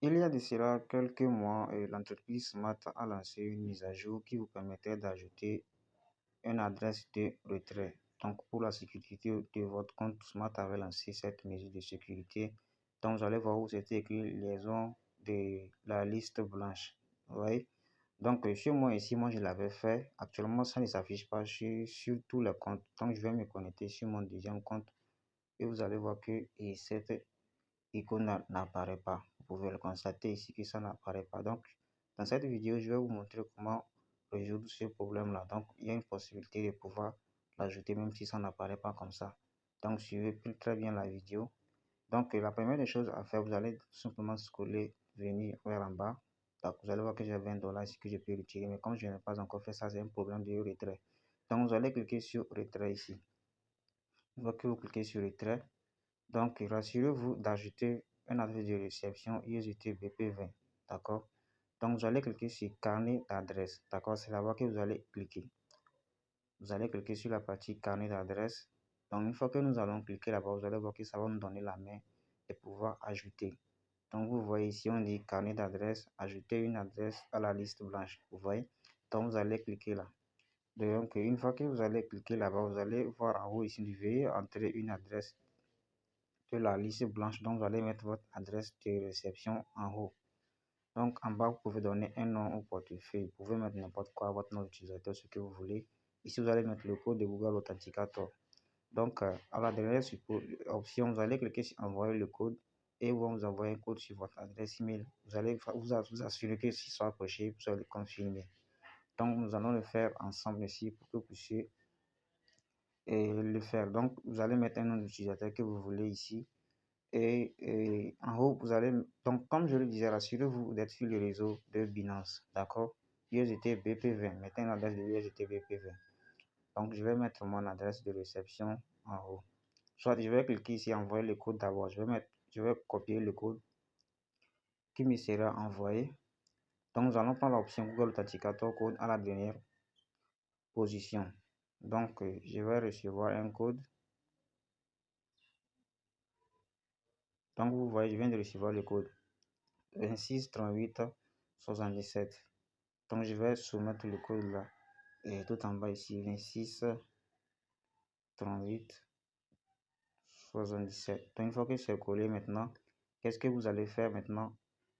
Il y a de cela quelques mois, l'entreprise Smart a lancé une mise à jour qui vous permettait d'ajouter une adresse de retrait. Donc, pour la sécurité de votre compte, Smart avait lancé cette mesure de sécurité. Donc, vous allez voir où c'était écrit liaison de la liste blanche. Vous voyez? Donc, chez moi ici, moi je l'avais fait. Actuellement, ça ne s'affiche pas sur tous les comptes. Donc, je vais me connecter sur mon deuxième compte et vous allez voir que cette icône n'apparaît pas. Vous pouvez le constater ici que ça n'apparaît pas. Donc, dans cette vidéo, je vais vous montrer comment résoudre ce problème-là. Donc, il y a une possibilité de pouvoir l'ajouter même si ça n'apparaît pas comme ça. Donc, suivez très bien la vidéo. Donc, la première des choses à faire, vous allez tout simplement scroller, venir vers en bas. Donc, vous allez voir que j'ai 20 dollars ici que je peux retirer. Mais comme je n'ai pas encore fait ça, c'est un problème de retrait. Donc, vous allez cliquer sur retrait ici. Une fois que vous cliquez sur retrait, donc, rassurez-vous d'ajouter un adresse de réception ISUT BP20. D'accord? Donc, vous allez cliquer sur carnet d'adresse. D'accord? C'est là-bas que vous allez cliquer. Vous allez cliquer sur la partie carnet d'adresse. Donc, une fois que nous allons cliquer là-bas, vous allez voir que ça va nous donner la main de pouvoir ajouter. Donc, vous voyez ici, on dit carnet d'adresse, ajouter une adresse à la liste blanche. Vous voyez? Donc, vous allez cliquer là. Donc, une fois que vous allez cliquer là-bas, vous allez voir en haut ici, vous veuillez entrer une adresse de la liste blanche. Donc, vous allez mettre votre adresse de réception en haut. Donc, en bas, vous pouvez donner un nom au portefeuille. Vous pouvez mettre n'importe quoi, votre nom d'utilisateur, ce que vous voulez. Ici, vous allez mettre le code de Google Authenticator. Donc, à la dernière option, vous allez cliquer sur envoyer le code et vous envoyer un code sur votre adresse email. Vous allez vous assurer que s'il soit approché, vous allez confirmer. Donc, nous allons le faire ensemble ici pour que vous puissiez le faire. Donc, vous allez mettre un nom d'utilisateur que vous voulez ici. Et en haut, vous allez, donc comme je le disais, rassurez-vous d'être sur le réseau de Binance, d'accord? USDT BP20, mettez une adresse de USDT BP20. Donc, je vais mettre mon adresse de réception en haut. Soit je vais cliquer ici, envoyer le code d'abord. Je vais copier le code qui me sera envoyé. Donc, nous allons prendre l'option Google Authenticator code à la dernière position. Donc, je vais recevoir un code. Donc, vous voyez, je viens de recevoir le code 26 38 77. Donc, je vais soumettre le code là. Et tout en bas ici, 26 38 77. Donc, une fois que c'est collé maintenant, qu'est-ce que vous allez faire maintenant?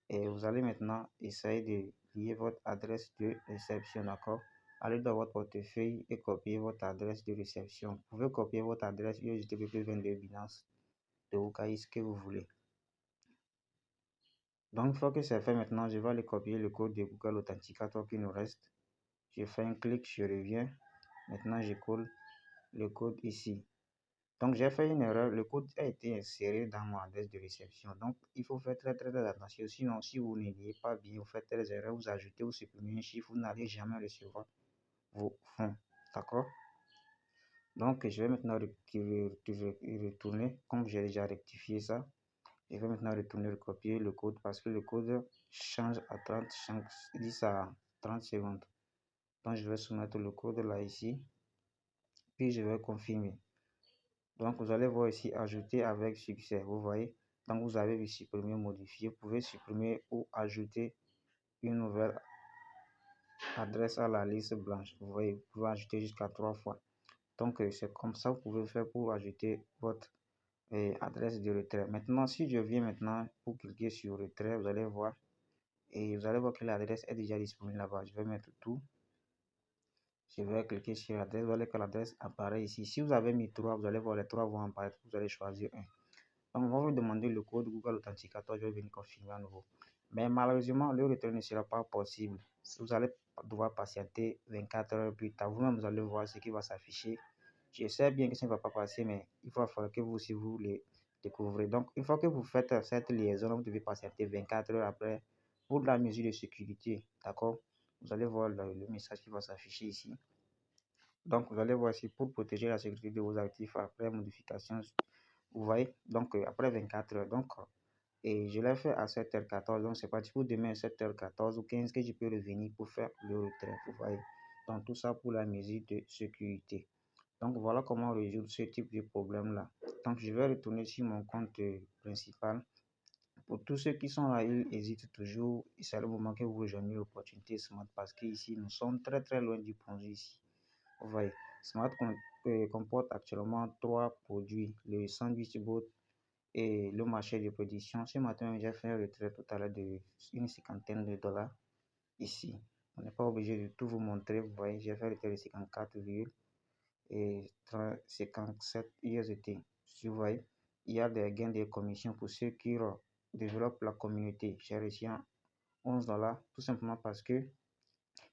Et vous allez maintenant essayer de lier votre adresse de réception, d'accord? Allez dans votre portefeuille et copier votre adresse de réception. Vous pouvez copier votre adresse USDTP22 Binance de Okaïs que vous voulez. Donc, une fois que c'est fait maintenant, je vais aller copier le code de Google Authenticator qui nous reste. Je fais un clic, je reviens. Maintenant, je colle le code ici. Donc, j'ai fait une erreur. Le code a été inséré dans mon adresse de réception. Donc, il faut faire très attention. Sinon, si vous ne liez pas bien, vous faites des erreurs, vous ajoutez ou supprimez un chiffre, vous n'allez jamais recevoir vos fonds. D'accord? Donc, je vais maintenant retourner. Comme j'ai déjà rectifié ça, je vais maintenant retourner recopier le code parce que le code change à 10 à 30 secondes. Donc, je vais soumettre le code là ici. Puis, je vais confirmer. Donc, vous allez voir ici, ajouter avec succès. Vous voyez, donc vous avez vu supprimer, modifier. Vous pouvez supprimer ou ajouter une nouvelle adresse à la liste blanche. Vous voyez, vous pouvez ajouter jusqu'à 3 fois. Donc, c'est comme ça que vous pouvez faire pour ajouter votre adresse de retrait. Maintenant, si je viens maintenant pour cliquer sur retrait, vous allez voir et vous allez voir que l'adresse est déjà disponible là-bas. Je vais mettre tout. Je vais cliquer sur l'adresse. Vous allez que l'adresse apparaît ici. Si vous avez mis 3, vous allez voir les 3 vont apparaître. Vous allez choisir un. Donc, on va vous demander le code Google Authenticator. Je vais venir confirmer à nouveau. Mais malheureusement, le retrait ne sera pas possible. Vous allez devoir patienter 24 heures plus tard. Vous-même, vous allez voir ce qui va s'afficher. Je sais bien que ça ne va pas passer, mais il va falloir que vous aussi vous les découvrez. Donc, une fois que vous faites cette liaison, vous devez patienter 24 heures après pour la mesure de sécurité. D'accord? Vous allez voir le message qui va s'afficher ici. Donc, vous allez voir ici pour protéger la sécurité de vos actifs après modification. Vous voyez, donc après 24 heures. Donc, et je l'ai fait à 7h14. Donc, c'est parti pour demain à 7h14 ou 15 que je peux revenir pour faire le retrait. Vous voyez, donc tout ça pour la mesure de sécurité. Donc, voilà comment résoudre ce type de problème-là. Donc, je vais retourner sur mon compte principal. pour tous ceux qui sont là, ils hésitent toujours. Et c'est le moment que vous rejoignez l'opportunité Smart parce qu'ici, nous sommes très très loin du Ponzi ici. Vous voyez, Smart comporte actuellement trois produits, le sandwich bot et le marché de prédiction. Ce matin, j'ai fait un retrait total de une cinquantaine de dollars ici. On n'est pas obligé de tout vous montrer. Vous voyez, j'ai fait un retrait de 54 et 57 USDT. Si vous voyez, il y a des gains de commission pour ceux qui développent la communauté. J'ai reçu 11 dollars tout simplement parce que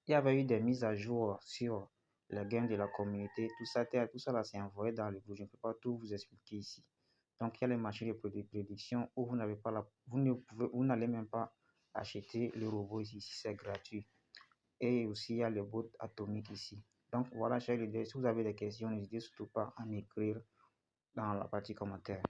il y avait eu des mises à jour sur les gains de la communauté. Tout ça là, c'est envoyé dans le groupe. Je ne peux pas tout vous expliquer ici. Donc, il y a les marchés de prédiction où vous n'avez pas vous n'allez même pas acheter le robot ici, c'est gratuit. Et aussi, il y a le bot atomique ici. Donc, voilà, chers leaders, si vous avez des questions, n'hésitez surtout pas à m'écrire dans la partie commentaire.